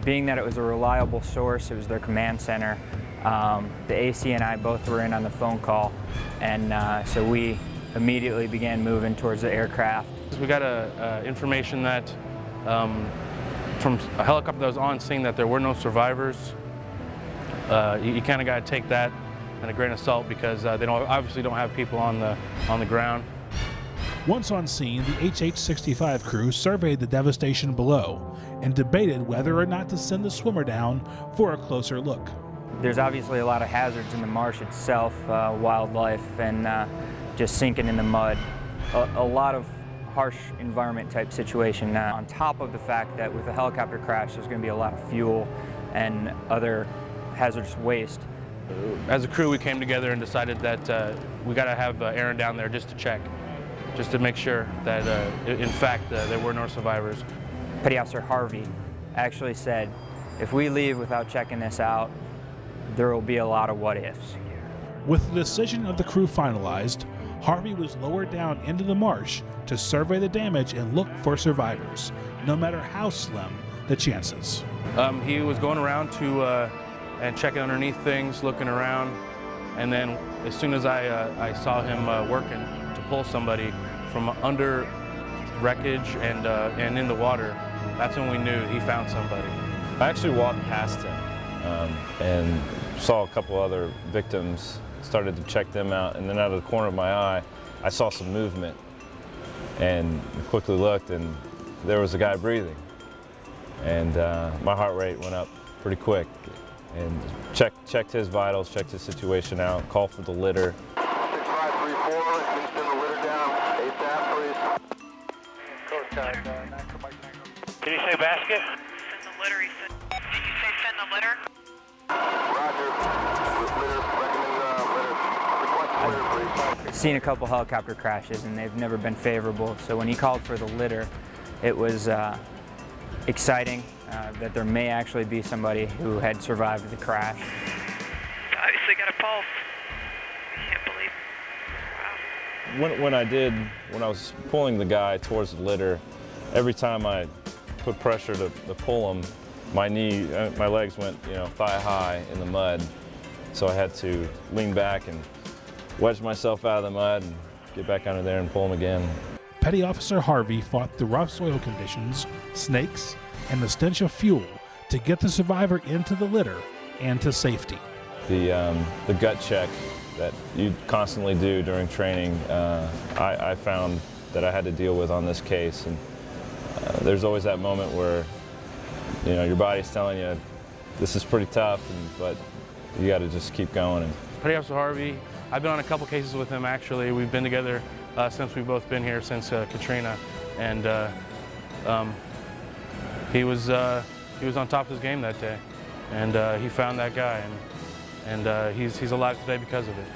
being that it was a reliable source, it was their command center, the AC and I both were in on the phone call, and so we immediately began moving towards the aircraft. We got information that from a helicopter that was on scene that there were no survivors. You kind of got to take that and a grain of salt because they obviously don't have people on the ground. Once on scene, the HH-65 crew surveyed the devastation below and debated whether or not to send the swimmer down for a closer look. There's obviously a lot of hazards in the marsh itself, wildlife and just sinking in the mud. A lot of harsh environment type situation. On top of the fact that with a helicopter crash there's going to be a lot of fuel and other hazardous waste. As a crew we came together and decided that we got to have Aaron down there just to check, just to make sure that in fact there were no survivors. Petty Officer Harvey actually said, if we leave without checking this out, there will be a lot of what ifs. With the decision of the crew finalized, Harvey was lowered down into the marsh to survey the damage and look for survivors, no matter how slim the chances. He was going around and checking underneath things, looking around, and then as soon as I saw him working to pull somebody from under wreckage and in the water, that's when we knew he found somebody. I actually walked past him and saw a couple other victims, started to check them out, and then out of the corner of my eye, I saw some movement and quickly looked, and there was a guy breathing. And my heart rate went up pretty quick, and checked his vitals, checked his situation out, called for the litter. 6534, can send the litter down ASAP, please. Did he say basket? Send the litter, he said. Did you say send the litter? Roger. With litter, recommend litter. Request litter, please. Seen a couple helicopter crashes and they've never been favorable, so when he called for the litter, it was exciting that there may actually be somebody who had survived the crash. Obviously got a pulse. I can't believe. Wow. When I was pulling the guy towards the litter, every time I put pressure to pull him, my legs went, thigh high in the mud. So I had to lean back and wedge myself out of the mud and get back under there and pull him again. Petty Officer Harvey fought the rough soil conditions, snakes, and the stench of fuel to get the survivor into the litter and to safety. The gut check that you constantly do during training, I found that I had to deal with on this case. And there's always that moment where your body's telling you this is pretty tough, but you got to just keep going. And Petty Officer Harvey, I've been on a couple cases with him actually. We've been together since we've both been here since Katrina, and he was on top of his game that day, and he found that guy, and he's alive today because of it.